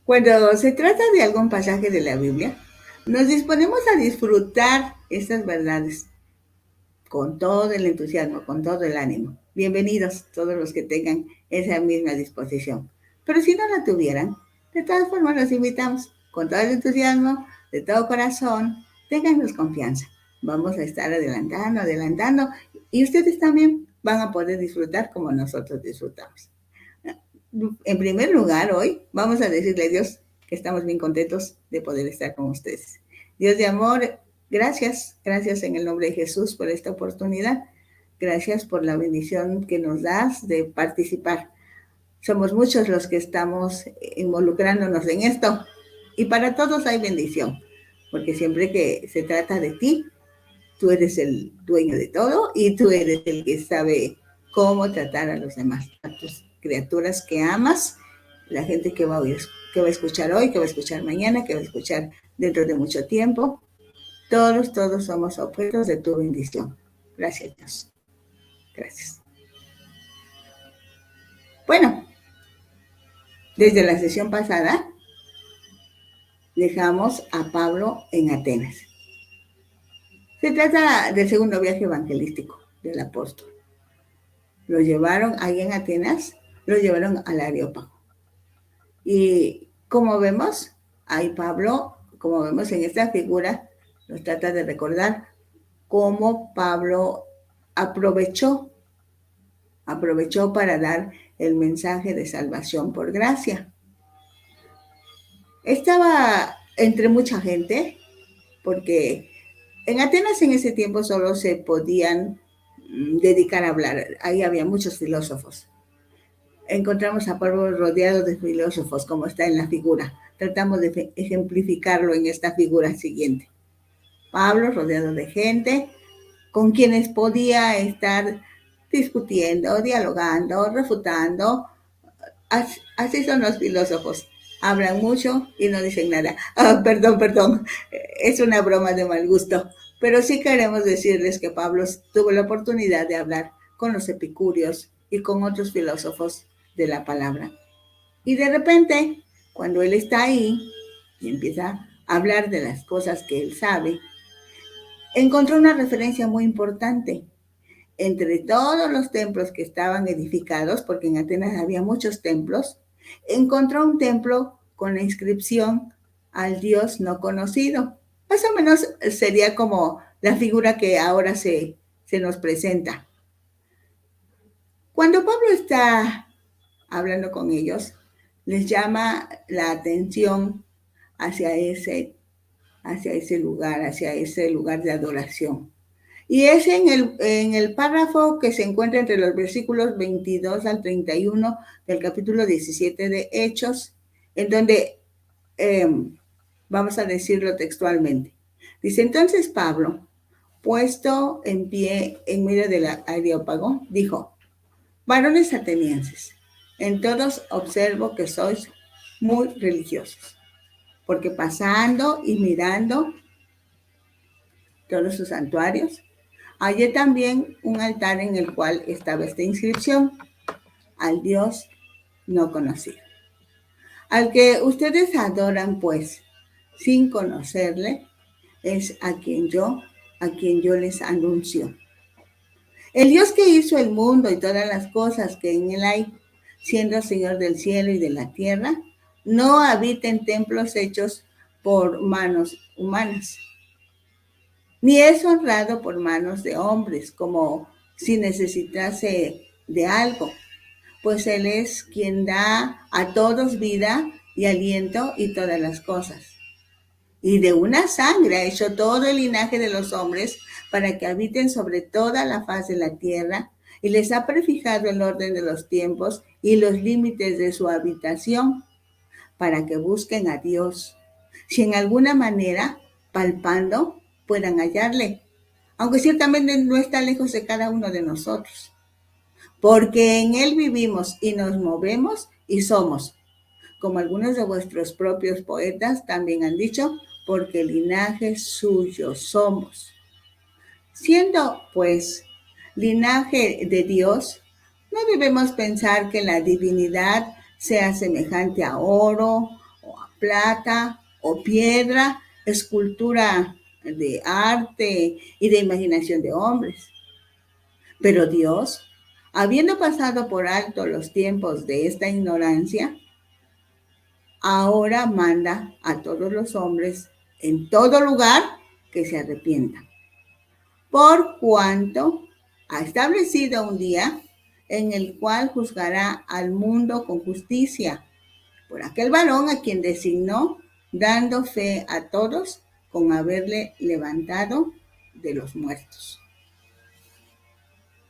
Cuando se trata de algún pasaje de la Biblia, nos disponemos a disfrutar estas verdades con todo el entusiasmo, con todo el ánimo. Bienvenidos todos los que tengan esa misma disposición. Pero si no la tuvieran, de todas formas los invitamos con todo el entusiasmo, de todo corazón, téngannos confianza. Vamos a estar adelantando, y ustedes también van a poder disfrutar como nosotros disfrutamos. En primer lugar, hoy vamos a decirle a Dios que estamos bien contentos de poder estar con ustedes. Dios de amor, gracias en el nombre de Jesús por esta oportunidad. Gracias por la bendición que nos das de participar. Somos muchos los que estamos involucrándonos en esto, y para todos hay bendición, porque siempre que se trata de ti, tú eres el dueño de todo y tú eres el que sabe cómo tratar a los demás, a tus criaturas que amas, la gente que va a escuchar hoy, que va a escuchar mañana, que va a escuchar dentro de mucho tiempo. Todos somos objetos de tu bendición. Gracias, Dios. Gracias. Bueno, desde la sesión pasada dejamos a Pablo en Atenas. Se trata del segundo viaje evangelístico del apóstol. Lo llevaron ahí en Atenas, lo llevaron al Areópago. Y como vemos, ahí Pablo, como vemos en esta figura, nos trata de recordar cómo Pablo aprovechó para dar el mensaje de salvación por gracia. Estaba entre mucha gente, porque en Atenas en ese tiempo solo se podían dedicar a hablar. Ahí había muchos filósofos. Encontramos a Pablo rodeado de filósofos, como está en la figura. Tratamos de ejemplificarlo en esta figura siguiente. Pablo rodeado de gente con quienes podía estar discutiendo, dialogando, refutando. Así son los filósofos. Hablan mucho y no dicen nada. Perdón. Es una broma de mal gusto. Pero sí queremos decirles que Pablo tuvo la oportunidad de hablar con los epicúreos y con otros filósofos de la palabra. Y de repente, cuando él está ahí y empieza a hablar de las cosas que él sabe, encontró una referencia muy importante. Entre todos los templos que estaban edificados, porque en Atenas había muchos templos, encontró un templo con la inscripción al Dios no conocido. Más o menos sería como la figura que ahora se nos presenta. Cuando Pablo está hablando con ellos, les llama la atención hacia ese lugar de adoración. Y es en el párrafo que se encuentra entre los versículos 22 al 31 del capítulo 17 de Hechos, en donde vamos a decirlo textualmente. Dice: entonces Pablo, puesto en pie en medio del Areópago, dijo: varones atenienses, en todos observo que sois muy religiosos, porque pasando y mirando todos sus santuarios, hallé también un altar en el cual estaba esta inscripción: al Dios no conocido. Al que ustedes adoran, pues, sin conocerle, es a quien yo les anuncio. El Dios que hizo el mundo y todas las cosas que en él hay, siendo Señor del cielo y de la tierra, no habita en templos hechos por manos humanas, ni es honrado por manos de hombres, como si necesitase de algo, pues Él es quien da a todos vida y aliento y todas las cosas. Y de una sangre ha hecho todo el linaje de los hombres para que habiten sobre toda la faz de la tierra, y les ha prefijado el orden de los tiempos y los límites de su habitación, para que busquen a Dios, si en alguna manera, palpando, puedan hallarle, aunque ciertamente no está lejos de cada uno de nosotros, porque en Él vivimos y nos movemos y somos, como algunos de vuestros propios poetas también han dicho, porque linaje suyo somos. Siendo, pues, linaje de Dios, no debemos pensar que la divinidad sea semejante a oro, plata o piedra, escultura de arte y de imaginación de hombres. Pero Dios, habiendo pasado por alto los tiempos de esta ignorancia, ahora manda a todos los hombres en todo lugar que se arrepientan, por cuanto ha establecido un día en el cual juzgará al mundo con justicia por aquel varón a quien designó, dando fe a todos con haberle levantado de los muertos.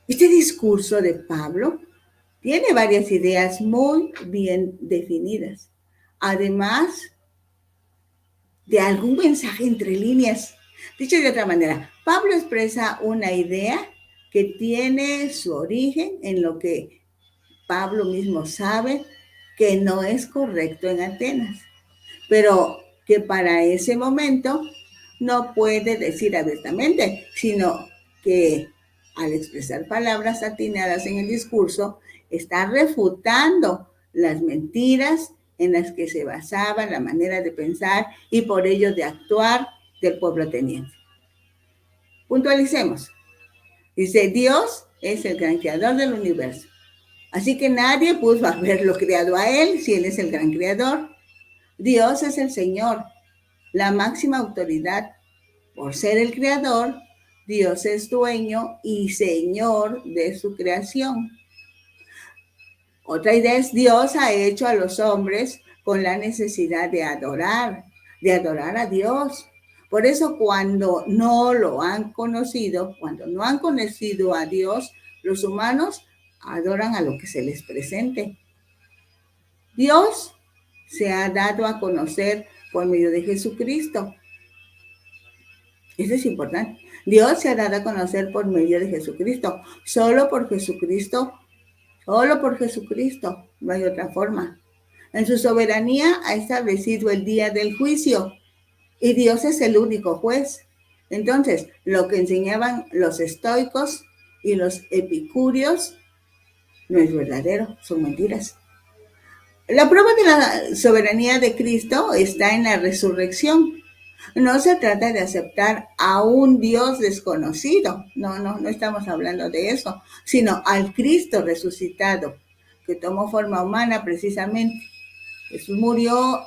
Este discurso de Pablo tiene varias ideas muy bien definidas, además de algún mensaje entre líneas. Dicho de otra manera, Pablo expresa una idea que tiene su origen en lo que Pablo mismo sabe que no es correcto en Atenas, pero que para ese momento no puede decir abiertamente, sino que al expresar palabras atinadas en el discurso, está refutando las mentiras en las que se basaba la manera de pensar y por ello de actuar del pueblo ateniense. Puntualicemos. Dice, Dios es el gran creador del universo. Así que nadie pudo haberlo creado a él si él es el gran creador. Dios es el Señor, la máxima autoridad. Por ser el creador, Dios es dueño y Señor de su creación. Otra idea es Dios ha hecho a los hombres con la necesidad de adorar a Dios. Por eso cuando no lo han conocido, cuando no han conocido a Dios, los humanos adoran a lo que se les presente. Dios se ha dado a conocer por medio de Jesucristo. Eso es importante. Dios se ha dado a conocer por medio de Jesucristo. Solo por Jesucristo, no hay otra forma. En su soberanía ha establecido el día del juicio y Dios es el único juez. Entonces, lo que enseñaban los estoicos y los epicúreos no es verdadero, son mentiras. La prueba de la soberanía de Cristo está en la resurrección. No se trata de aceptar a un Dios desconocido, no estamos hablando de eso, sino al Cristo resucitado, que tomó forma humana precisamente. Jesús murió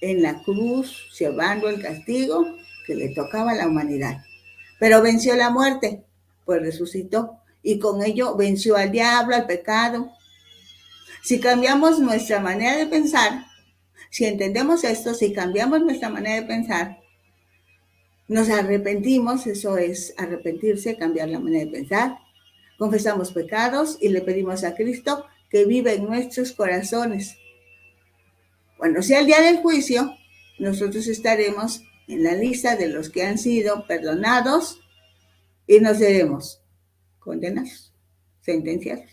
en la cruz llevando el castigo que le tocaba a la humanidad, pero venció la muerte, pues resucitó y con ello venció al diablo, al pecado. Si cambiamos nuestra manera de pensar, si entendemos esto, si cambiamos nuestra manera de pensar, nos arrepentimos, eso es arrepentirse, cambiar la manera de pensar, confesamos pecados y le pedimos a Cristo que viva en nuestros corazones. Cuando sea el día del juicio, nosotros estaremos en la lista de los que han sido perdonados y no seremos condenados, sentenciados.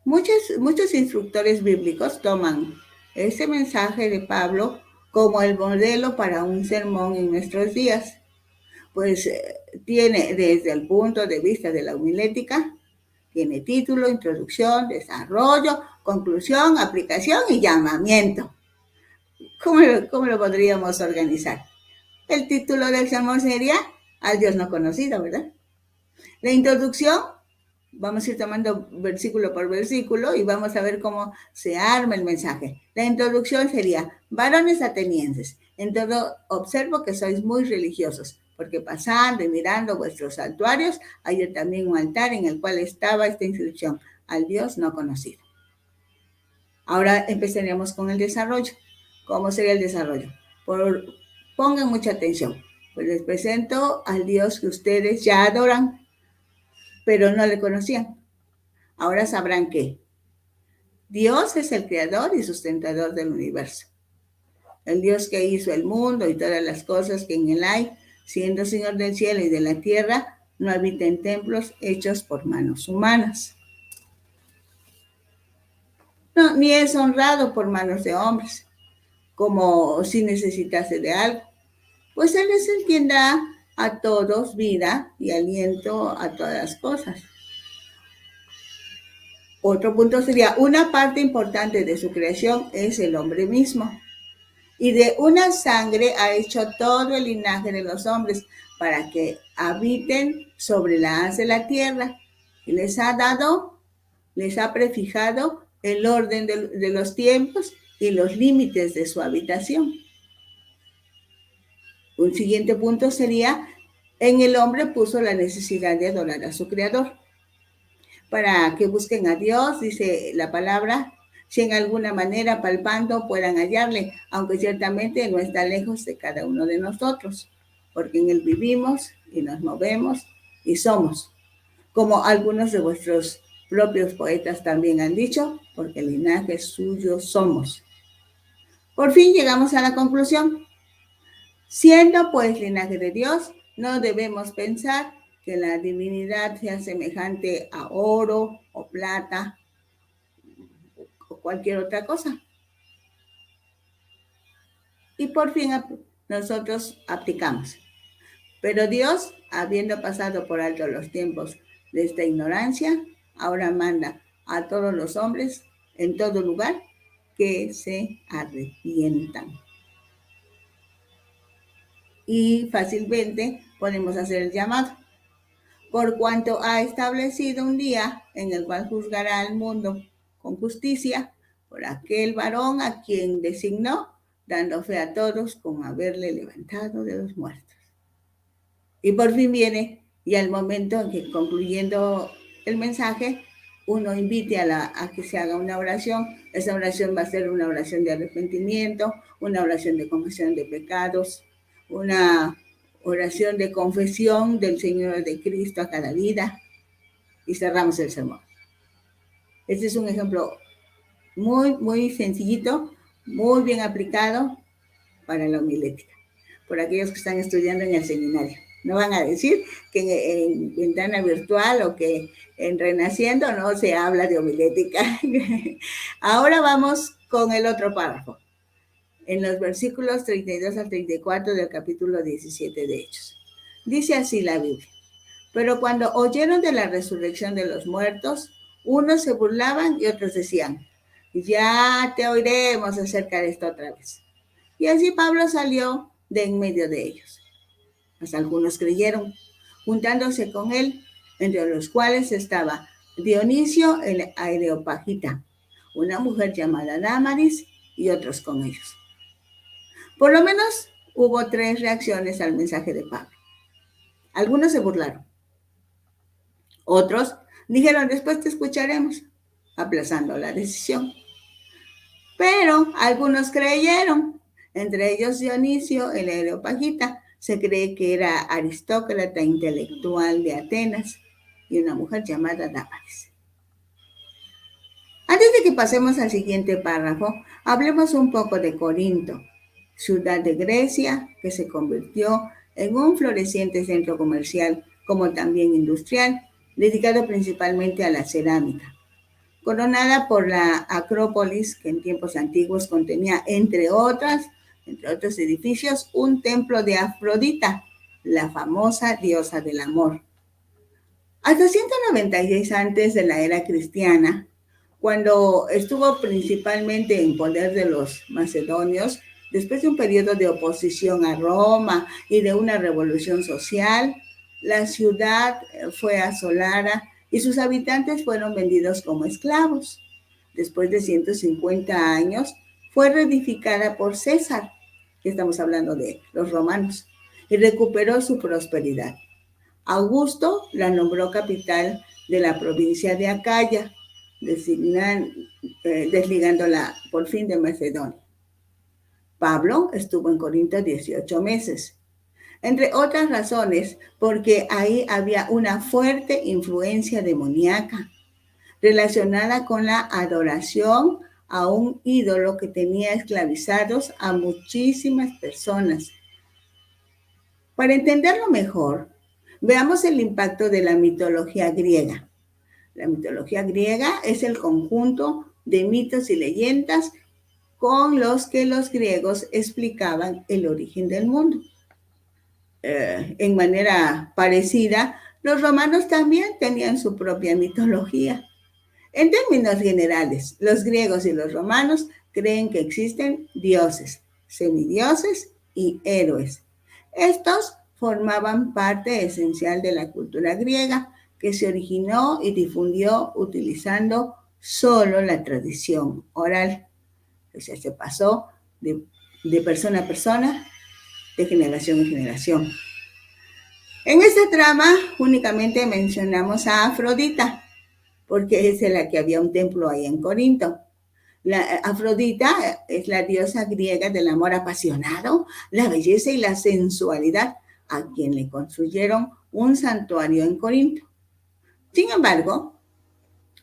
Muchos instructores bíblicos toman ese mensaje de Pablo como el modelo para un sermón en nuestros días, pues tiene desde el punto de vista de la homilética, tiene título, introducción, desarrollo, conclusión, aplicación y llamamiento. ¿Cómo lo podríamos organizar? El título del sermón sería Al Dios no conocido, ¿verdad? La introducción, vamos a ir tomando versículo por versículo y vamos a ver cómo se arma el mensaje. La introducción sería, varones atenienses, en todo observo que sois muy religiosos, porque pasando y mirando vuestros santuarios, hay también un altar en el cual estaba esta inscripción, al Dios no conocido. Ahora empezaríamos con el desarrollo. ¿Cómo sería el desarrollo? Pongan mucha atención. Pues les presento al Dios que ustedes ya adoran, pero no le conocían. Ahora sabrán que Dios es el creador y sustentador del universo. El Dios que hizo el mundo y todas las cosas que en él hay, siendo Señor del cielo y de la tierra, no habita en templos hechos por manos humanas. No, ni es honrado por manos de hombres, como si necesitase de algo. Pues Él es el quien da a todos vida y aliento a todas las cosas. Otro punto sería, una parte importante de su creación es el hombre mismo. Y de una sangre ha hecho todo el linaje de los hombres para que habiten sobre la haz de la tierra. Y les ha prefijado el orden de los tiempos y los límites de su habitación. Un siguiente punto sería, en el hombre puso la necesidad de adorar a su creador. Para que busquen a Dios, dice la palabra, si en alguna manera palpando puedan hallarle, aunque ciertamente no está lejos de cada uno de nosotros, porque en él vivimos y nos movemos y somos, como algunos de vuestros propios poetas también han dicho, porque el linaje suyo somos. Por fin llegamos a la conclusión. Siendo pues linaje de Dios, no debemos pensar que la divinidad sea semejante a oro o plata o cualquier otra cosa. Y por fin nosotros aplicamos. Pero Dios, habiendo pasado por alto los tiempos de esta ignorancia, ahora manda a todos los hombres en todo lugar que se arrepientan. Y fácilmente podemos hacer el llamado. Por cuanto ha establecido un día en el cual juzgará al mundo con justicia por aquel varón a quien designó, dando fe a todos con haberle levantado de los muertos. Y por fin viene ya el momento en que, concluyendo el mensaje, uno invite a que se haga una oración. Esa oración va a ser una oración de arrepentimiento, una oración de confesión de pecados, una oración de confesión del Señor de Cristo a cada vida, y cerramos el sermón. Este es un ejemplo muy sencillito, muy bien aplicado para la homilética, por aquellos que están estudiando en el seminario. No van a decir que en Ventana Virtual o que en Renaciendo no se habla de homilética. Ahora vamos con el otro párrafo, en los versículos 32 al 34 del capítulo 17 de Hechos. Dice así la Biblia: pero cuando oyeron de la resurrección de los muertos, unos se burlaban y otros decían, ya te oiremos acerca de esto otra vez. Y así Pablo salió de en medio de ellos. Mas algunos creyeron, juntándose con él, entre los cuales estaba Dionisio el Areopagita, una mujer llamada Dámaris, y otros con ellos. Por lo menos hubo 3 reacciones al mensaje de Pablo. Algunos se burlaron. Otros dijeron, después te escucharemos, aplazando la decisión. Pero algunos creyeron, entre ellos Dionisio el Areopagita. Se cree que era aristócrata intelectual de Atenas, y una mujer llamada Dámaris. Antes de que pasemos al siguiente párrafo, hablemos un poco de Corinto, ciudad de Grecia que se convirtió en un floreciente centro comercial como también industrial, dedicado principalmente a la cerámica. Coronada por la Acrópolis, que en tiempos antiguos contenía, entre otros edificios, un templo de Afrodita, la famosa diosa del amor. Hasta 196 antes de la era cristiana, cuando estuvo principalmente en poder de los macedonios, después de un periodo de oposición a Roma y de una revolución social, la ciudad fue asolada y sus habitantes fueron vendidos como esclavos. Después de 150 años, fue reedificada por César, que estamos hablando de los romanos, y recuperó su prosperidad. Augusto la nombró capital de la provincia de Acaya, desligándola por fin de Macedonia. Pablo estuvo en Corinto 18 meses, entre otras razones porque ahí había una fuerte influencia demoníaca relacionada con la adoración a un ídolo que tenía esclavizados a muchísimas personas. Para entenderlo mejor, veamos el impacto de la mitología griega. La mitología griega es el conjunto de mitos y leyendas con los que los griegos explicaban el origen del mundo. En manera parecida, los romanos también tenían su propia mitología. En términos generales, los griegos y los romanos creen que existen dioses, semidioses y héroes. Estos formaban parte esencial de la cultura griega que se originó y difundió utilizando solo la tradición oral. O sea, se pasó de persona a persona, de generación en generación. En esta trama únicamente mencionamos a Afrodita, porque es la que había un templo ahí en Corinto. Afrodita es la diosa griega del amor apasionado, la belleza y la sensualidad, a quien le construyeron un santuario en Corinto. Sin embargo,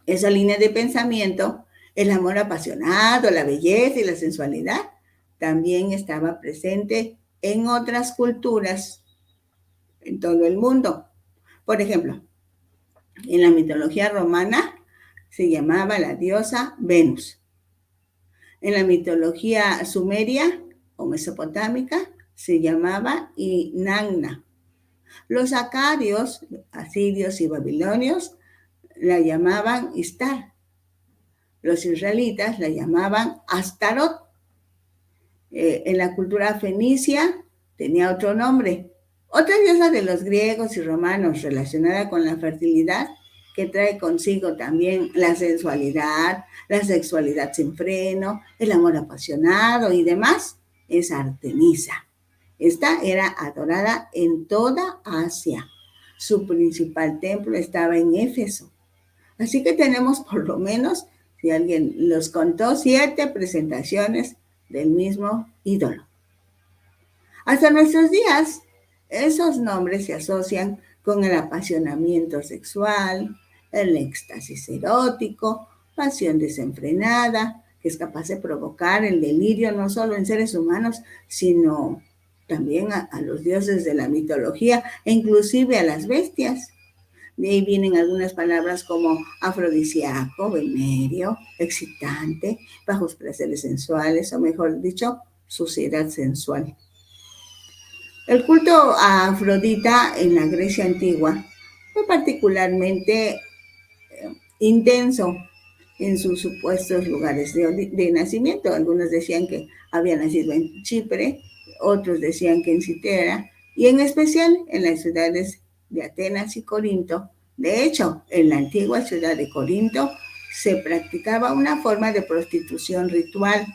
esa línea de pensamiento, el amor apasionado, la belleza y la sensualidad, también estaba presente en otras culturas en todo el mundo. Por ejemplo, en la mitología romana se llamaba la diosa Venus. En la mitología sumeria o mesopotámica se llamaba Inanna. Los acadios, asirios y babilonios la llamaban Istar. Los israelitas la llamaban Astarot. En la cultura fenicia tenía otro nombre. Otra diosa de los griegos y romanos relacionada con la fertilidad, que trae consigo también la sensualidad, la sexualidad sin freno, el amor apasionado y demás, es Artemisa. Esta era adorada en toda Asia. Su principal templo estaba en Éfeso. Así que tenemos por lo menos, si alguien los contó, 7 presentaciones del mismo ídolo. Hasta nuestros días, esos nombres se asocian con el apasionamiento sexual, el éxtasis erótico, pasión desenfrenada, que es capaz de provocar el delirio no solo en seres humanos, sino también a los dioses de la mitología e inclusive a las bestias. De ahí vienen algunas palabras como afrodisíaco, venerio, excitante, bajos placeres sensuales, o mejor dicho, suciedad sensual. El culto a Afrodita en la Grecia antigua fue particularmente intenso en sus supuestos lugares de nacimiento. Algunos decían que había nacido en Chipre, otros decían que en Citera, y en especial en las ciudades de Atenas y Corinto. De hecho, en la antigua ciudad de Corinto se practicaba una forma de prostitución ritual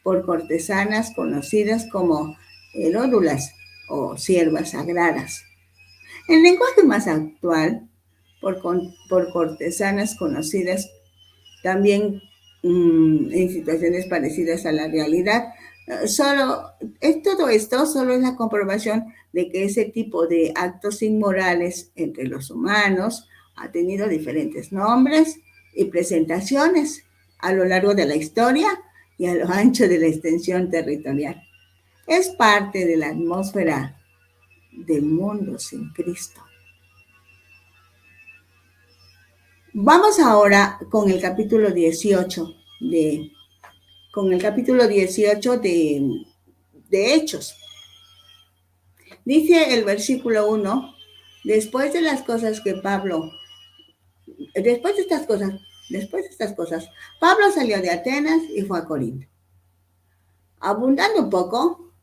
por cortesanas conocidas como heródulas o siervas sagradas. En lenguaje más actual, por cortesanas conocidas también en situaciones parecidas a la realidad. Todo esto solo es la comprobación de que ese tipo de actos inmorales entre los humanos ha tenido diferentes nombres y presentaciones a lo largo de la historia y a lo ancho de la extensión territorial. Es parte de la atmósfera del mundo sin Cristo. Vamos ahora con el capítulo 18 de Hechos. Dice el versículo 1, después de estas cosas, Pablo salió de Atenas y fue a Corinto. Abundando un poco,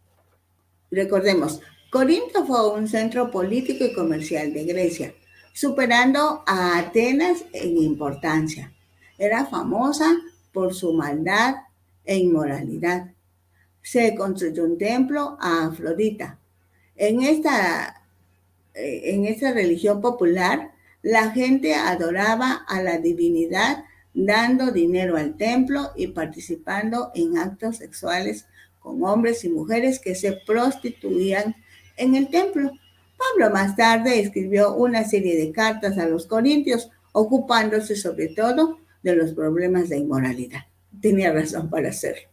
recordemos, Corinto fue un centro político y comercial de Grecia, superando a Atenas en importancia. Era famosa por su maldad e inmoralidad. Se construyó un templo a Afrodita. En esta religión popular, la gente adoraba a la divinidad dando dinero al templo y participando en actos sexuales con hombres y mujeres que se prostituían en el templo. Pablo más tarde escribió una serie de cartas a los corintios, ocupándose sobre todo de los problemas de inmoralidad. Tenía razón para hacerlo.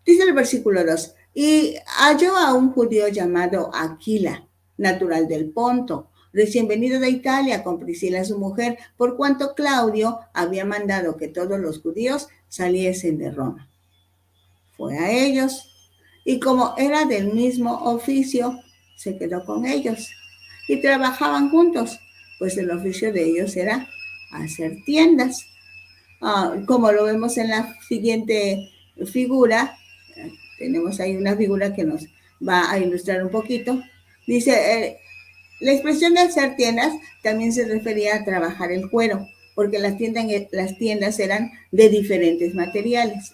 Dice el versículo 2, y halló a un judío llamado Aquila, natural del Ponto, recién venido de Italia con Priscila su mujer, por cuanto Claudio había mandado que todos los judíos saliesen de Roma. Fue a ellos, y como era del mismo oficio, se quedó con ellos, y trabajaban juntos, pues el oficio de ellos era hacer tiendas. como lo vemos en la siguiente figura. Tenemos ahí una figura que nos va a ilustrar un poquito. Dice, la expresión de hacer tiendas también se refería a trabajar el cuero, porque las tiendas eran de diferentes materiales.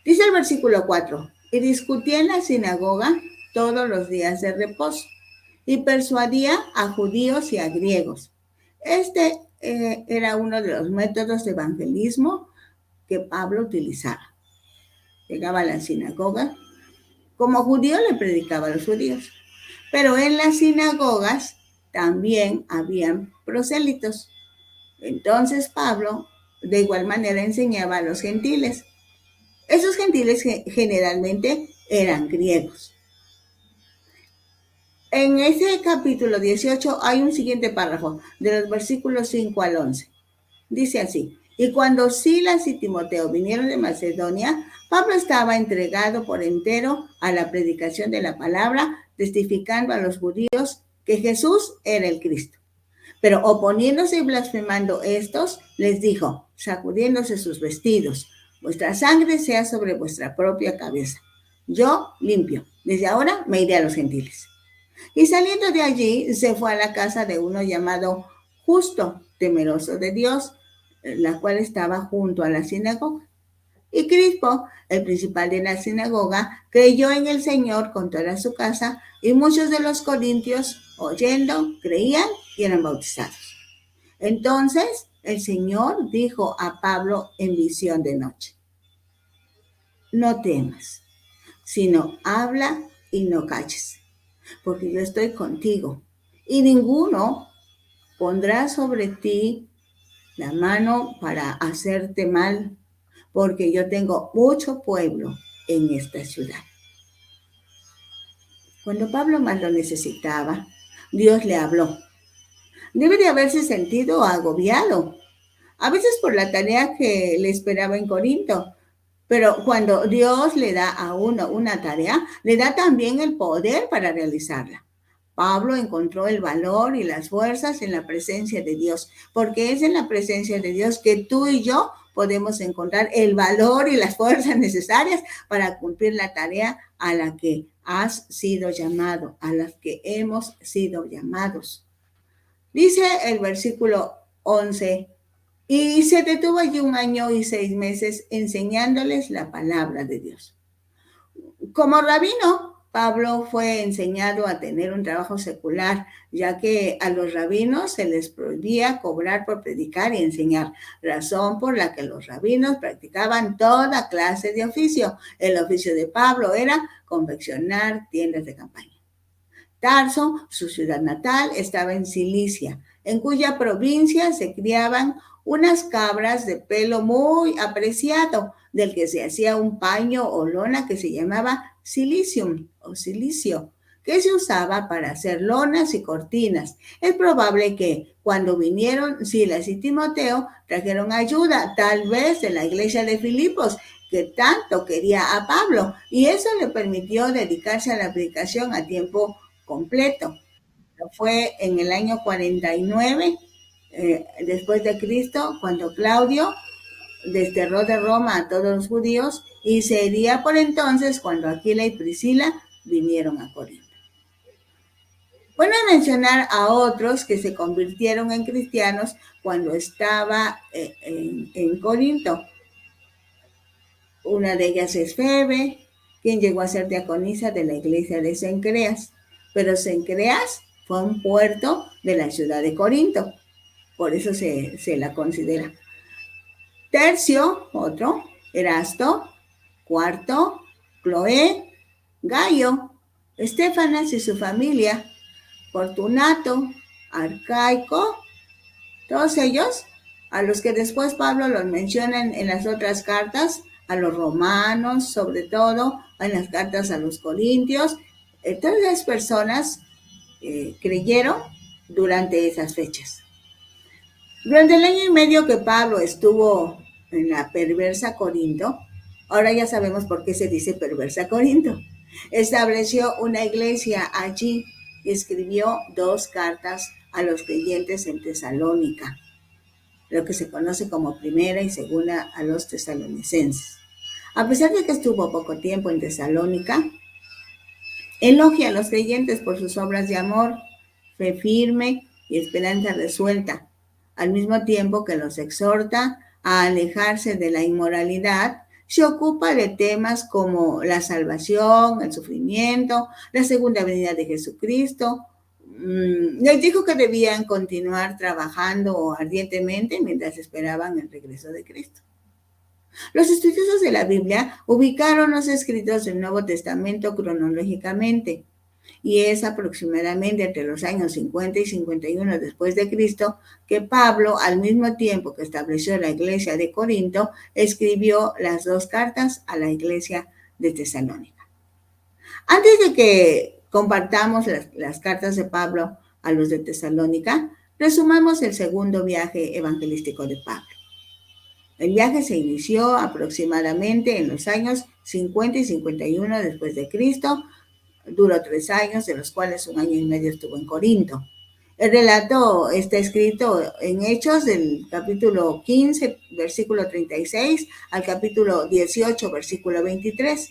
Dice el versículo 4, y discutía en la sinagoga todos los días de reposo, y persuadía a judíos y a griegos. Este era uno de los métodos de evangelismo que Pablo utilizaba. Llegaba a la sinagoga, como judío le predicaba a los judíos, pero en las sinagogas también habían prosélitos. Entonces Pablo de igual manera enseñaba a los gentiles. Esos gentiles generalmente eran griegos. En ese capítulo 18 hay un siguiente párrafo, de los versículos 5 al 11. Dice así, y cuando Silas y Timoteo vinieron de Macedonia, Pablo estaba entregado por entero a la predicación de la palabra, testificando a los judíos que Jesús era el Cristo. Pero oponiéndose y blasfemando estos, les dijo, sacudiéndose sus vestidos, vuestra sangre sea sobre vuestra propia cabeza. Yo limpio, desde ahora me iré a los gentiles. Y saliendo de allí, se fue a la casa de uno llamado Justo, temeroso de Dios, la cual estaba junto a la sinagoga. Y Crispo, el principal de la sinagoga, creyó en el Señor con toda su casa, y muchos de los corintios, oyendo, creían y eran bautizados. Entonces el Señor dijo a Pablo en visión de noche, no temas, sino habla y no calles, porque yo estoy contigo, y ninguno pondrá sobre ti la mano para hacerte mal, porque yo tengo mucho pueblo en esta ciudad. Cuando Pablo más lo necesitaba, Dios le habló. Debe de haberse sentido agobiado, a veces por la tarea que le esperaba en Corinto, pero cuando Dios le da a uno una tarea, le da también el poder para realizarla. Pablo encontró el valor y las fuerzas en la presencia de Dios, porque es en la presencia de Dios que tú y yo podemos encontrar el valor y las fuerzas necesarias para cumplir la tarea a la que has sido llamado, a las que hemos sido llamados. Dice el versículo 11, y se detuvo allí 1 año y 6 meses enseñándoles la palabra de Dios. Como rabino, Pablo fue enseñado a tener un trabajo secular, ya que a los rabinos se les prohibía cobrar por predicar y enseñar, razón por la que los rabinos practicaban toda clase de oficio. El oficio de Pablo era confeccionar tiendas de campaña. Tarso, su ciudad natal, estaba en Cilicia, en cuya provincia se criaban unas cabras de pelo muy apreciado, del que se hacía un paño o lona que se llamaba silicium o silicio, que se usaba para hacer lonas y cortinas. Es probable que cuando vinieron Silas y Timoteo trajeron ayuda, tal vez de la iglesia de Filipos, que tanto quería a Pablo, y eso le permitió dedicarse a la predicación a tiempo completo. Fue en el año 49 después de Cristo, cuando Claudio desterró de Roma a todos los judíos, y sería por entonces cuando Aquila y Priscila vinieron a Corinto. Bueno, mencionar a otros que se convirtieron en cristianos cuando estaba en Corinto. Una de ellas es Febe, quien llegó a ser diaconisa de la iglesia de Cencreas, pero Cencreas fue un puerto de la ciudad de Corinto, por eso se la considera. Tercio, otro, Erasto, Cuarto, Cloé, Gayo, Estefanas y su familia, Fortunato, Arcaico, todos ellos, a los que después Pablo los menciona en las otras cartas, a los romanos, sobre todo, en las cartas a los corintios, todas las personas creyeron durante esas fechas. Durante el año y medio que Pablo estuvo en la perversa Corinto, ahora ya sabemos por qué se dice perversa Corinto, estableció una iglesia allí y escribió 2 cartas a los creyentes en Tesalónica. lo que se conoce como primera y segunda a los tesalonicenses. A pesar de que estuvo poco tiempo en Tesalónica, elogia a los creyentes por sus obras de amor, fe firme y esperanza resuelta, al mismo tiempo que los exhorta a alejarse de la inmoralidad. Se ocupa de temas como la salvación, el sufrimiento, la segunda venida de Jesucristo. Les dijo que debían continuar trabajando ardientemente mientras esperaban el regreso de Cristo. Los estudiosos de la Biblia ubicaron los escritos del Nuevo Testamento cronológicamente, y es aproximadamente entre los años 50 y 51 después de Cristo que Pablo, al mismo tiempo que estableció la iglesia de Corinto, escribió las dos cartas a la iglesia de Tesalónica. Antes de que compartamos las cartas de Pablo a los de Tesalónica, resumamos el segundo viaje evangelístico de Pablo. El viaje se inició aproximadamente en los años 50 y 51 después de Cristo. Duró 3 años, de los cuales 1 año y medio estuvo en Corinto. El relato está escrito en Hechos del capítulo 15, versículo 36, al capítulo 18, versículo 23.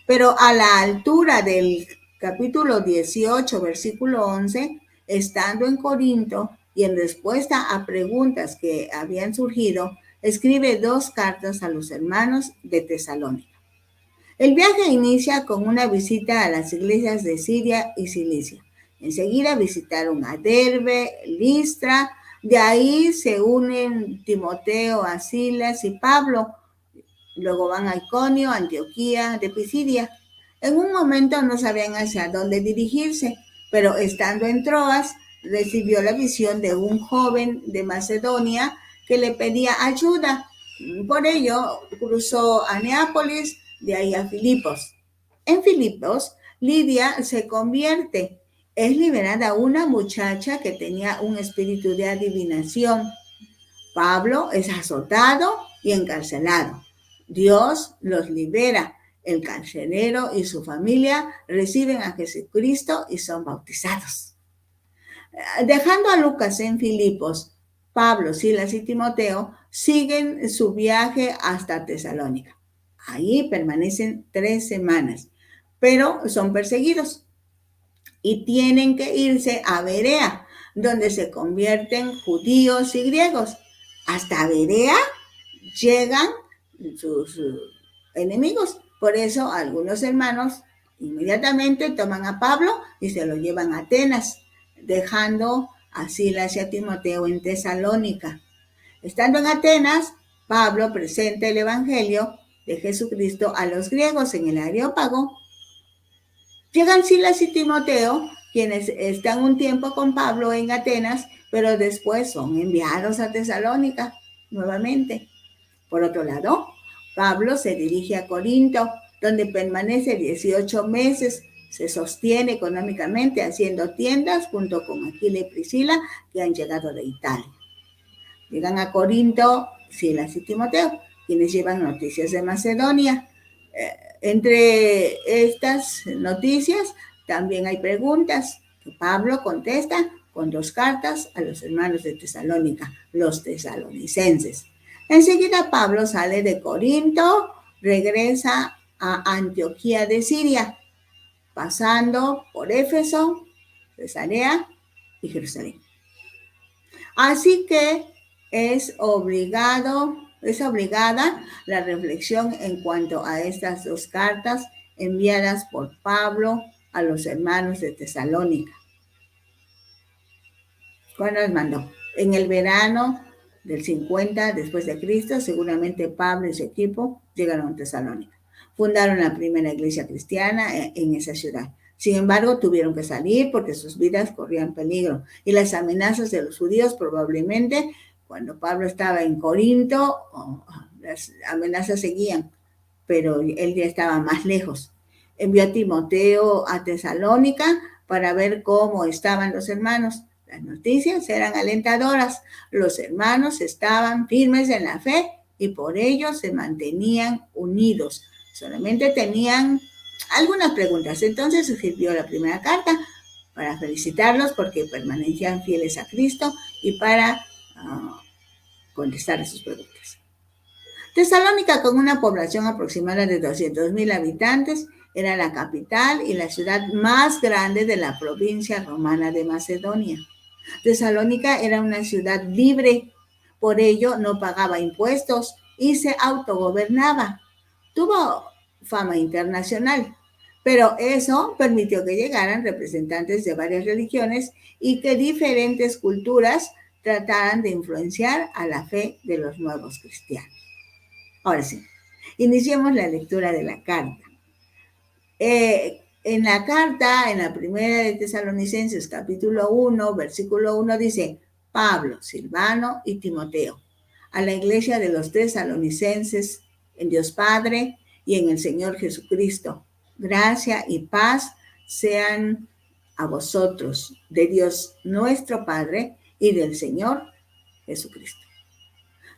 Pero a la altura del capítulo 18, versículo 11, estando en Corinto y en respuesta a preguntas que habían surgido, escribe 2 cartas a los hermanos de Tesalónica. El viaje inicia con una visita a las iglesias de Siria y Cilicia. Enseguida visitaron a Derbe, Listra, de ahí se unen Timoteo, a Silas y Pablo. Luego van a Iconio, Antioquía, de Pisidia. En un momento no sabían hacia dónde dirigirse, pero estando en Troas, recibió la visión de un joven de Macedonia que le pedía ayuda. Por ello, cruzó a Neápolis, de ahí a Filipos. En Filipos, Lidia se convierte. Es liberada una muchacha que tenía un espíritu de adivinación. Pablo es azotado y encarcelado. Dios los libera. El carcelero y su familia reciben a Jesucristo y son bautizados. Dejando a Lucas en Filipos, Pablo, Silas y Timoteo siguen su viaje hasta Tesalónica. Ahí permanecen 3 semanas, pero son perseguidos y tienen que irse a Berea, donde se convierten judíos y griegos. Hasta Berea llegan sus enemigos. Por eso algunos hermanos inmediatamente toman a Pablo y se lo llevan a Atenas, dejando a Silas y a Timoteo en Tesalónica. Estando en Atenas, Pablo presenta el Evangelio de Jesucristo a los griegos en el Areópago. Llegan Silas y Timoteo, quienes están un tiempo con Pablo en Atenas, pero después son enviados a Tesalónica nuevamente. Por otro lado, Pablo se dirige a Corinto, donde permanece 18 meses, se sostiene económicamente haciendo tiendas junto con Aquila y Priscila, que han llegado de Italia. Llegan a Corinto Silas y Timoteo, quienes llevan noticias de Macedonia. Entre estas noticias también hay preguntas que Pablo contesta con 2 cartas a los hermanos de Tesalónica, los tesalonicenses. Enseguida Pablo sale de Corinto, regresa a Antioquía de Siria, pasando por Éfeso, Cesarea y Jerusalén. Así que es obligada la reflexión en cuanto a estas 2 cartas enviadas por Pablo a los hermanos de Tesalónica. ¿Cuándo los mandó? En el verano del 50 después de Cristo, seguramente Pablo y su equipo llegaron a Tesalónica. Fundaron la primera iglesia cristiana en esa ciudad. Sin embargo, tuvieron que salir porque sus vidas corrían peligro y las amenazas de los judíos probablemente, cuando Pablo estaba en Corinto, las amenazas seguían, pero él ya estaba más lejos. Envió a Timoteo a Tesalónica para ver cómo estaban los hermanos. Las noticias eran alentadoras. Los hermanos estaban firmes en la fe y por ello se mantenían unidos. Solamente tenían algunas preguntas. Entonces escribió la primera carta para felicitarlos porque permanecían fieles a Cristo y para contestar a sus preguntas. Tesalónica, con una población aproximada de 200,000 habitantes, era la capital y la ciudad más grande de la provincia romana de Macedonia. Tesalónica era una ciudad libre, por ello no pagaba impuestos y se autogobernaba. Tuvo fama internacional, pero eso permitió que llegaran representantes de varias religiones y que diferentes culturas trataran de influenciar a la fe de los nuevos cristianos. Ahora sí, iniciemos la lectura de la carta. En la carta, en la primera de Tesalonicenses, capítulo 1, versículo 1, dice: Pablo, Silvano y Timoteo, a la iglesia de los tesalonicenses, en Dios Padre y en el Señor Jesucristo, gracia y paz sean a vosotros, de Dios nuestro Padre y del Señor Jesucristo.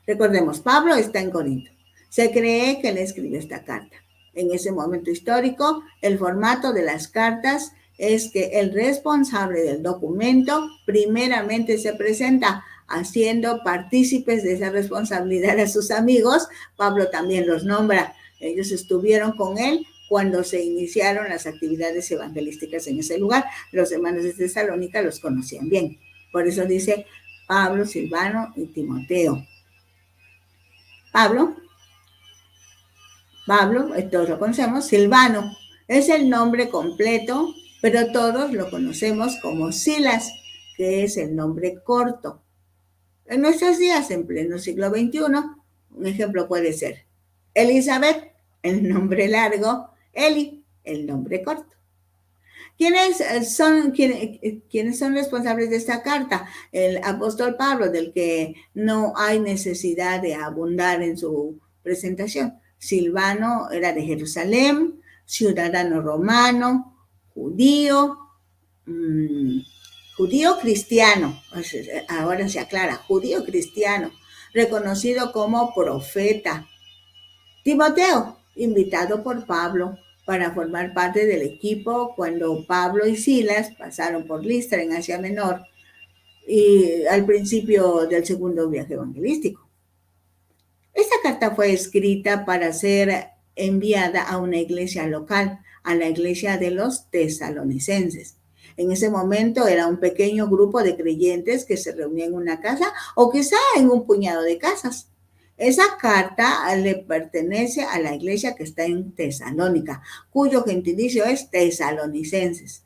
Recordemos, Pablo está en Corinto. Se cree que le escribió esta carta. En ese momento histórico, el formato de las cartas es que el responsable del documento primeramente se presenta haciendo partícipes de esa responsabilidad a sus amigos. Pablo también los nombra. Ellos estuvieron con él cuando se iniciaron las actividades evangelísticas en ese lugar. Los hermanos de Tesalónica los conocían bien. Por eso dice Pablo, Silvano y Timoteo. Pablo, todos lo conocemos. Silvano es el nombre completo, pero todos lo conocemos como Silas, que es el nombre corto. En nuestros días, en pleno siglo XXI, un ejemplo puede ser Elizabeth, el nombre largo; Eli, el nombre corto. ¿Quiénes son responsables de esta carta? El apóstol Pablo, del que no hay necesidad de abundar en su presentación. Silvano era de Jerusalén, ciudadano romano, judío cristiano, ahora se aclara, judío cristiano, reconocido como profeta. Timoteo, invitado por Pablo para formar parte del equipo cuando Pablo y Silas pasaron por Listra en Asia Menor y al principio del segundo viaje evangelístico. Esta carta fue escrita para ser enviada a una iglesia local, a la iglesia de los tesalonicenses. En ese momento era un pequeño grupo de creyentes que se reunían en una casa o quizá en un puñado de casas. Esa carta le pertenece a la iglesia que está en Tesalónica, cuyo gentilicio es tesalonicenses.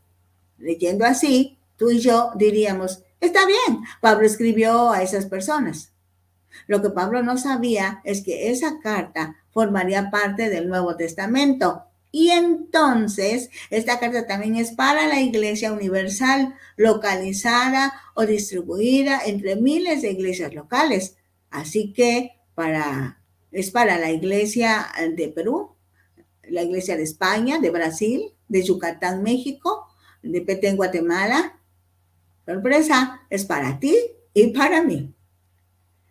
Leyendo así, tú y yo diríamos: está bien, Pablo escribió a esas personas. Lo que Pablo no sabía es que esa carta formaría parte del Nuevo Testamento. Y entonces, esta carta también es para la Iglesia Universal, localizada o distribuida entre miles de iglesias locales. Así que es para la Iglesia de Perú, la Iglesia de España, de Brasil, de Yucatán, México, de Petén, Guatemala. Sorpresa, es para ti y para mí.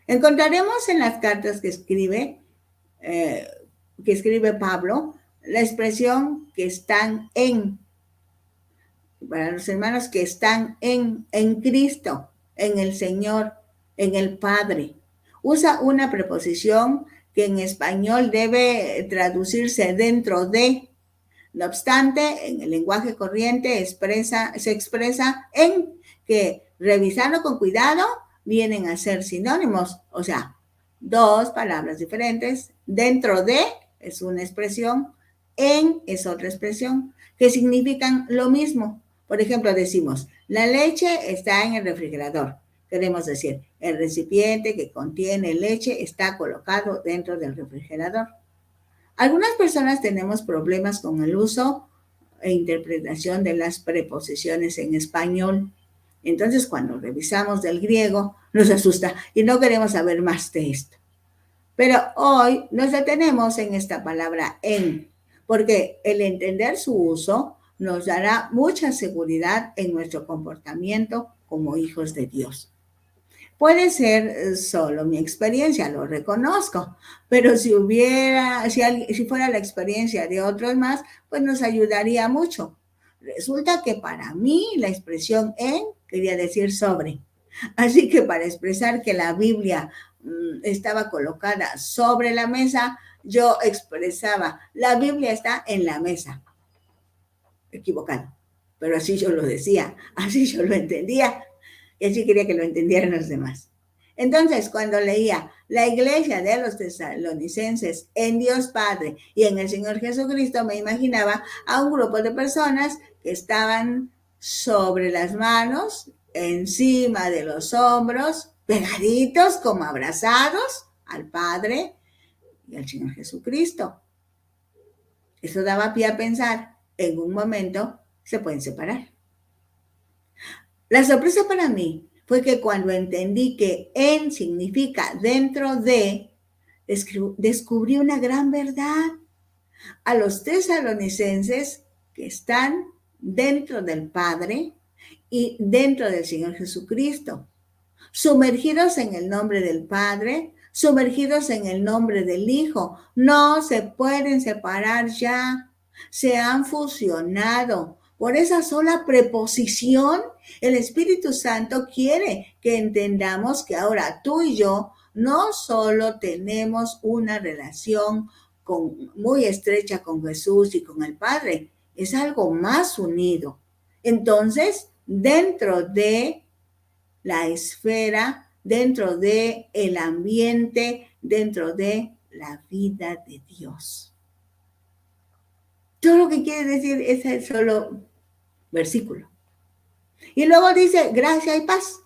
Encontraremos en las cartas que escribe Pablo la expresión que están en, para los hermanos que están en Cristo, en el Señor, en el Padre. Usa una preposición que en español debe traducirse dentro de. No obstante, en el lenguaje corriente se expresa en, que, revisando con cuidado, vienen a ser sinónimos, o sea, dos palabras diferentes. Dentro de es una expresión, en es otra expresión, que significan lo mismo. Por ejemplo, decimos: la leche está en el refrigerador. Queremos decir, el recipiente que contiene leche está colocado dentro del refrigerador. Algunas personas tenemos problemas con el uso e interpretación de las preposiciones en español. Entonces, cuando revisamos del griego, nos asusta y no queremos saber más de esto. Pero hoy nos detenemos en esta palabra en, porque el entender su uso nos dará mucha seguridad en nuestro comportamiento como hijos de Dios. Puede ser solo mi experiencia, lo reconozco, pero si fuera la experiencia de otros más, pues nos ayudaría mucho. Resulta que para mí la expresión en quería decir sobre. Así que para expresar que la Biblia estaba colocada sobre la mesa, yo expresaba, la Biblia está en la mesa. Equivocado, pero así yo lo decía, así yo lo entendía y así quería que lo entendieran los demás. Entonces, cuando leía la iglesia de los tesalonicenses en Dios Padre y en el Señor Jesucristo, me imaginaba a un grupo de personas que estaban sobre las manos, encima de los hombros, pegaditos como abrazados al Padre y al Señor Jesucristo. Eso daba pie a pensar, en un momento se pueden separar. La sorpresa para mí fue que cuando entendí que en significa dentro de, descubrí una gran verdad. A los tesalonicenses que están dentro del Padre y dentro del Señor Jesucristo, sumergidos en el nombre del Padre, sumergidos en el nombre del Hijo, no se pueden separar ya, se han fusionado. Por esa sola preposición, el Espíritu Santo quiere que entendamos que ahora tú y yo no solo tenemos una relación muy estrecha con Jesús y con el Padre, es algo más unido. Entonces, dentro de la esfera, dentro de el ambiente, dentro de la vida de Dios. Todo lo que quiere decir ese solo versículo. Y luego dice, gracia y paz.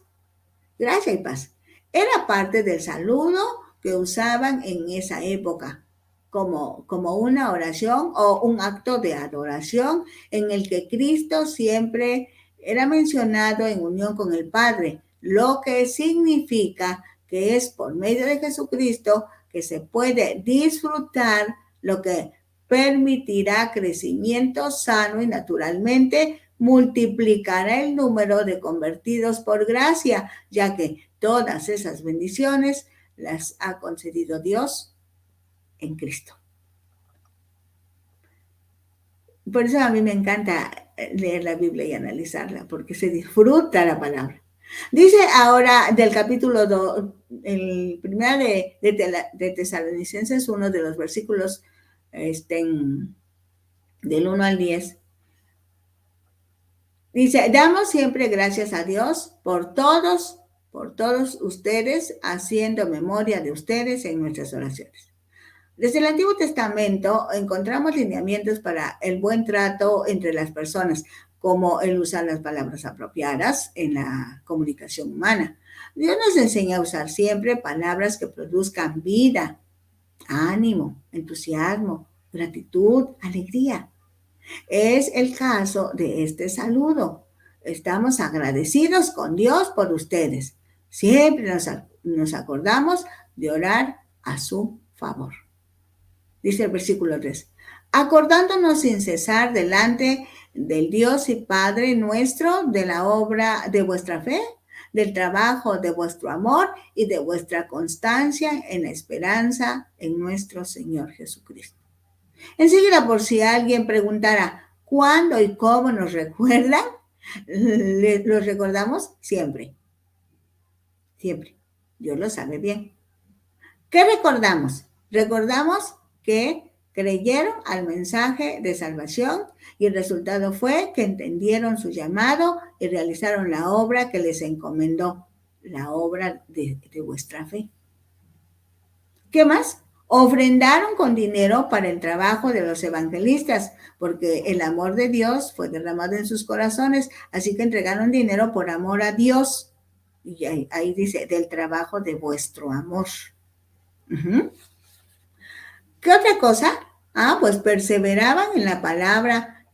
Gracia y paz. Era parte del saludo que usaban en esa época, como una oración o un acto de adoración en el que Cristo siempre era mencionado en unión con el Padre, lo que significa que es por medio de Jesucristo que se puede disfrutar lo que permitirá crecimiento sano y naturalmente multiplicará el número de convertidos por gracia, ya que todas esas bendiciones las ha concedido Dios en Cristo. Por eso a mí me encanta leer la Biblia y analizarla, porque se disfruta la palabra. Dice ahora del capítulo 2, el primero de Tesalonicenses 1, de los versículos del 1 al 10, dice, damos siempre gracias a Dios por todos ustedes, haciendo memoria de ustedes en nuestras oraciones. Desde el Antiguo Testamento encontramos lineamientos para el buen trato entre las personas, como el usar las palabras apropiadas en la comunicación humana. Dios nos enseña a usar siempre palabras que produzcan vida, ánimo, entusiasmo, gratitud, alegría. Es el caso de este saludo. Estamos agradecidos con Dios por ustedes. Siempre nos acordamos de orar a su favor. Dice el versículo 3, acordándonos sin cesar delante del Dios y Padre nuestro de la obra de vuestra fe, del trabajo de vuestro amor y de vuestra constancia en la esperanza en nuestro Señor Jesucristo. Enseguida, por si alguien preguntara cuándo y cómo nos recuerdan, los recordamos siempre. Siempre. Dios lo sabe bien. ¿Qué recordamos? Recordamos que creyeron al mensaje de salvación y el resultado fue que entendieron su llamado y realizaron la obra que les encomendó, la obra de vuestra fe. ¿Qué más? Ofrendaron con dinero para el trabajo de los evangelistas, porque el amor de Dios fue derramado en sus corazones, así que entregaron dinero por amor a Dios. Y ahí dice, del trabajo de vuestro amor. ¿Qué otra cosa? Pues perseveraron en la palabra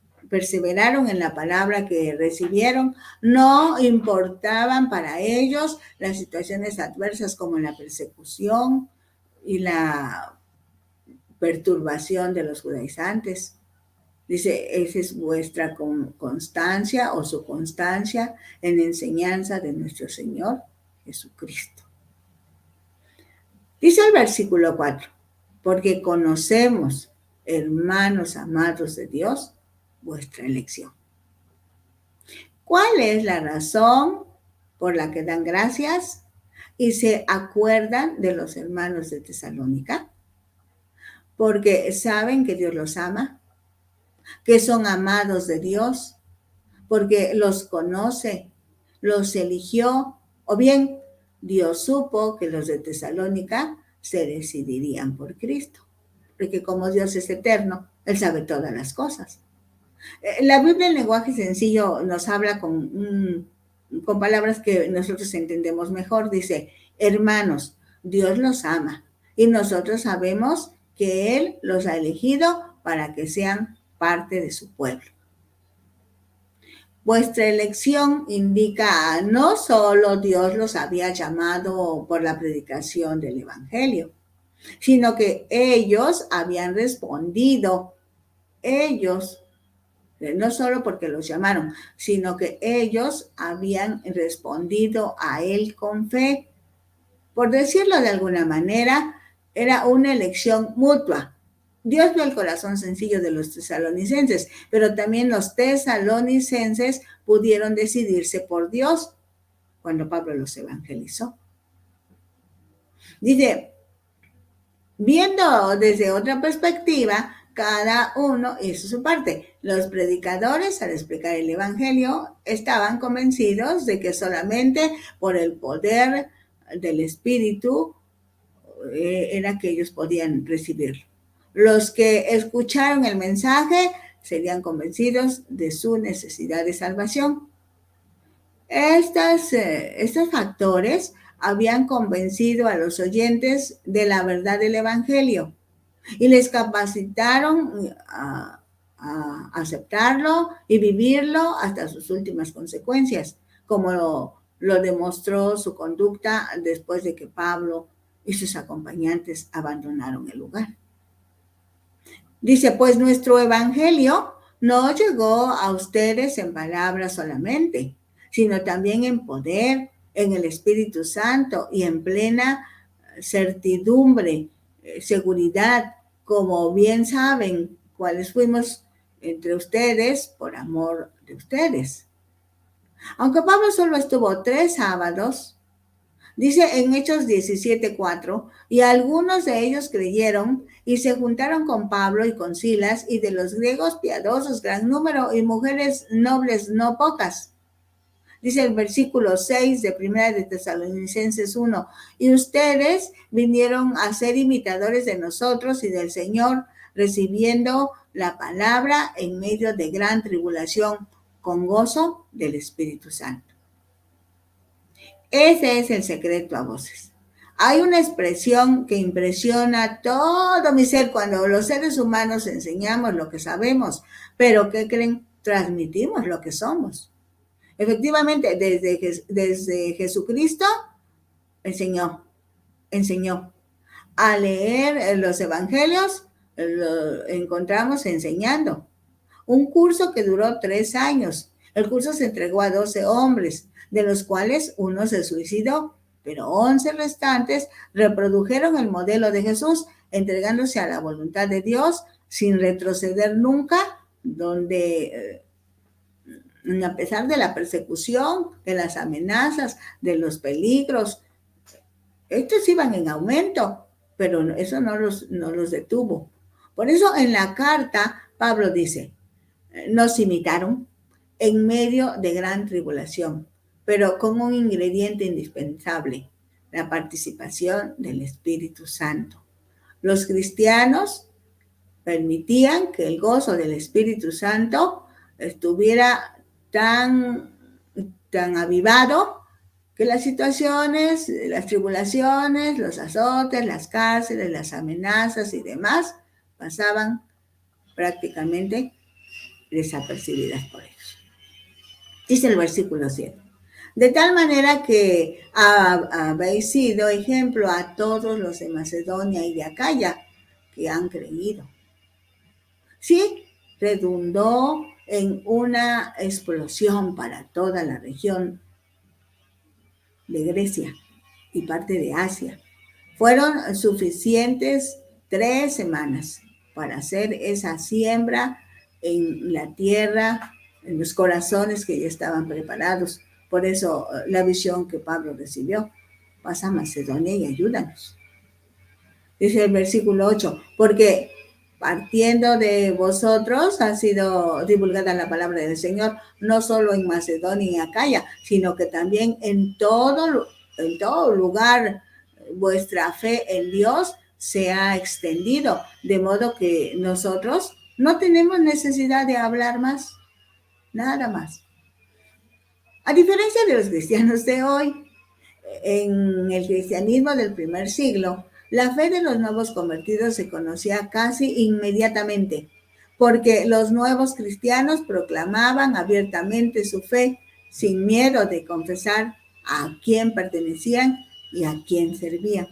que recibieron, no importaban para ellos las situaciones adversas como la persecución y la perturbación de los judaizantes. Dice, esa es vuestra constancia o su constancia en enseñanza de nuestro Señor Jesucristo. Dice el versículo 4, porque conocemos, hermanos amados de Dios, vuestra elección. ¿Cuál es la razón por la que dan gracias? y se acuerdan de los hermanos de Tesalónica, porque saben que Dios los ama, que son amados de Dios, porque los conoce, los eligió, o bien Dios supo que los de Tesalónica se decidirían por Cristo, porque como Dios es eterno, Él sabe todas las cosas. La Biblia en lenguaje sencillo nos habla con palabras que nosotros entendemos mejor. Dice, hermanos, Dios los ama y nosotros sabemos que Él los ha elegido para que sean parte de su pueblo. Vuestra elección indica no solo Dios los había llamado por la predicación del Evangelio, sino que ellos habían respondido, ellos, no solo porque los llamaron, sino que ellos habían respondido a Él con fe. Por decirlo de alguna manera, era una elección mutua. Dios vio el corazón sencillo de los tesalonicenses, pero también los tesalonicenses pudieron decidirse por Dios cuando Pablo los evangelizó. Dice, viendo desde otra perspectiva, cada uno hizo su parte. Los predicadores, al explicar el Evangelio, estaban convencidos de que solamente por el poder del Espíritu era que ellos podían recibirlo. Los que escucharon el mensaje serían convencidos de su necesidad de salvación. Estos factores habían convencido a los oyentes de la verdad del Evangelio y les capacitaron a aceptarlo y vivirlo hasta sus últimas consecuencias, como lo demostró su conducta después de que Pablo y sus acompañantes abandonaron el lugar. Dice, pues nuestro evangelio no llegó a ustedes en palabras solamente, sino también en poder, en el Espíritu Santo y en plena certidumbre, seguridad, como bien saben cuáles fuimos entre ustedes por amor de ustedes. Aunque Pablo solo estuvo 3 sábados, dice en Hechos 17:4, y algunos de ellos creyeron y se juntaron con Pablo y con Silas, y de los griegos piadosos gran número, y mujeres nobles no pocas. Dice el versículo 6 de Primera de Tesalonicenses 1, y ustedes vinieron a ser imitadores de nosotros y del Señor, recibiendo la palabra en medio de gran tribulación, con gozo del Espíritu Santo. Ese es el secreto a voces. Hay una expresión que impresiona todo mi ser cuando los seres humanos enseñamos lo que sabemos, pero ¿qué creen? Transmitimos lo que somos. Efectivamente, desde Jesucristo enseñó. A leer los evangelios lo encontramos enseñando. Un curso que duró 3 años. El curso se entregó a 12 hombres, de los cuales uno se suicidó, pero 11 restantes reprodujeron el modelo de Jesús, entregándose a la voluntad de Dios sin retroceder nunca, donde a pesar de la persecución, de las amenazas, de los peligros, estos iban en aumento, pero eso no los detuvo. Por eso en la carta Pablo dice, nos imitaron en medio de gran tribulación, pero con un ingrediente indispensable, la participación del Espíritu Santo. Los cristianos permitían que el gozo del Espíritu Santo estuviera tan avivado que las situaciones, las tribulaciones, los azotes, las cárceles, las amenazas y demás pasaban prácticamente desapercibidas por ellos. Dice el versículo 7. De tal manera que habéis sido ejemplo a todos los de Macedonia y de Acaya que han creído. Sí, redundó en una explosión para toda la región de Grecia y parte de Asia. Fueron suficientes 3 semanas para hacer esa siembra en la tierra, en los corazones que ya estaban preparados. Por eso la visión que Pablo recibió pasa a Macedonia y ayúdanos. Dice el versículo 8, porque partiendo de vosotros ha sido divulgada la palabra del Señor, no solo en Macedonia y Acaya, sino que también en todo lugar vuestra fe en Dios se ha extendido, de modo que nosotros no tenemos necesidad de hablar más, nada más. A diferencia de los cristianos de hoy, en el cristianismo del primer siglo, la fe de los nuevos convertidos se conocía casi inmediatamente, porque los nuevos cristianos proclamaban abiertamente su fe sin miedo de confesar a quién pertenecían y a quién servían.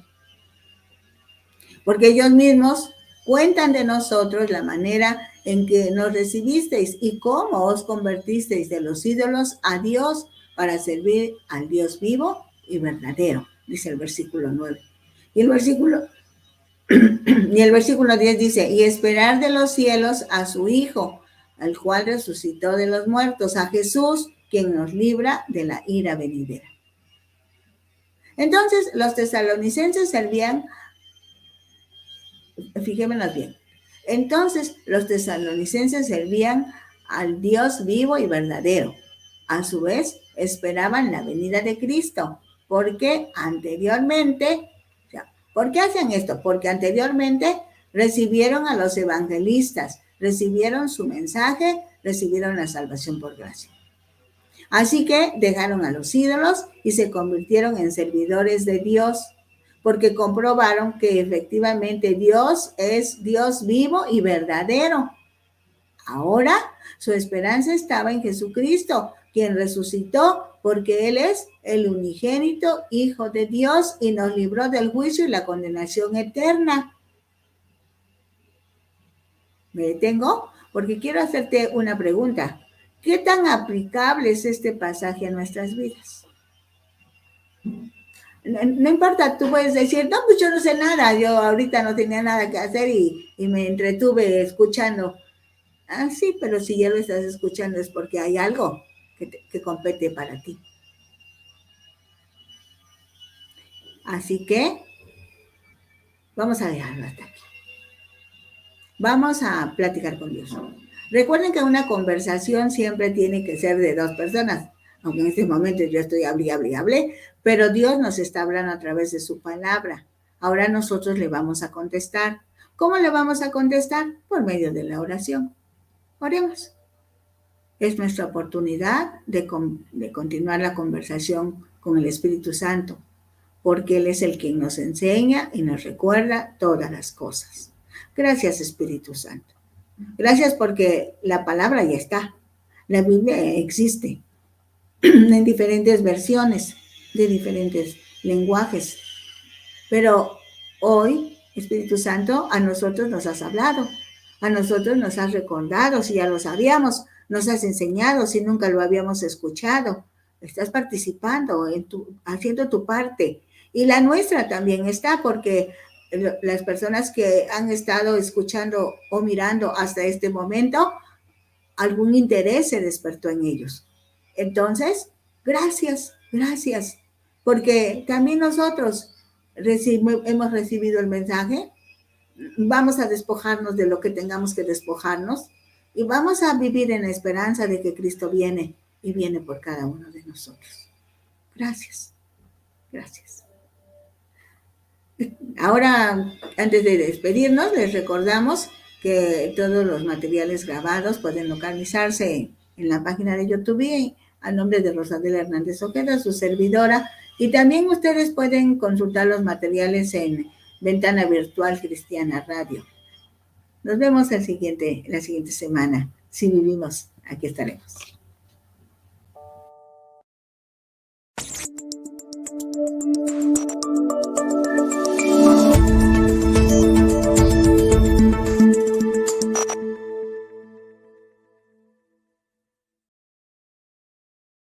Porque ellos mismos cuentan de nosotros la manera en que nos recibisteis y cómo os convertisteis de los ídolos a Dios para servir al Dios vivo y verdadero, dice el versículo 9. Y el versículo 10 dice, y esperar de los cielos a su Hijo, al cual resucitó de los muertos, a Jesús, quien nos libra de la ira venidera. Entonces, los tesalonicenses servían, fijémonos bien, entonces los tesalonicenses servían al Dios vivo y verdadero. A su vez, esperaban la venida de Cristo, porque anteriormente, ¿por qué hacen esto? Porque anteriormente recibieron a los evangelistas, recibieron su mensaje, recibieron la salvación por gracia. Así que dejaron a los ídolos y se convirtieron en servidores de Dios, porque comprobaron que efectivamente Dios es Dios vivo y verdadero. Ahora su esperanza estaba en Jesucristo, quien resucitó, porque Él es el unigénito Hijo de Dios y nos libró del juicio y la condenación eterna. ¿Me detengo? Porque quiero hacerte una pregunta. ¿Qué tan aplicable es este pasaje a nuestras vidas? No importa, tú puedes decir, no, pues yo no sé nada, yo ahorita no tenía nada que hacer y me entretuve escuchando. Ah, sí, pero si ya lo estás escuchando es porque hay algo que compete para ti. Así que vamos a dejarlo hasta aquí. Vamos a platicar con Dios. Recuerden que una conversación siempre tiene que ser de dos personas, aunque en este momento yo estoy hablé, pero Dios nos está hablando a través de su palabra. Ahora nosotros le vamos a contestar. ¿Cómo le vamos a contestar? Por medio de la oración. Oremos. Es nuestra oportunidad de continuar la conversación con el Espíritu Santo, porque Él es el quien nos enseña y nos recuerda todas las cosas. Gracias, Espíritu Santo. Gracias porque la palabra ya está. La Biblia existe en diferentes versiones, de diferentes lenguajes. Pero hoy, Espíritu Santo, a nosotros nos has hablado. A nosotros nos has recordado, si ya lo sabíamos, nos has enseñado, si nunca lo habíamos escuchado. Estás participando, haciendo tu parte. Y la nuestra también está, porque las personas que han estado escuchando o mirando hasta este momento, algún interés se despertó en ellos. Entonces, gracias, porque también nosotros hemos recibido el mensaje, vamos a despojarnos de lo que tengamos que despojarnos y vamos a vivir en la esperanza de que Cristo viene y viene por cada uno de nosotros. Gracias. Ahora, antes de despedirnos, les recordamos que todos los materiales grabados pueden localizarse en la página de YouTube a nombre de Rosadela Hernández Ojeda, su servidora, y también ustedes pueden consultar los materiales en Ventana Virtual Cristiana Radio. Nos vemos la siguiente semana. Si vivimos, aquí estaremos.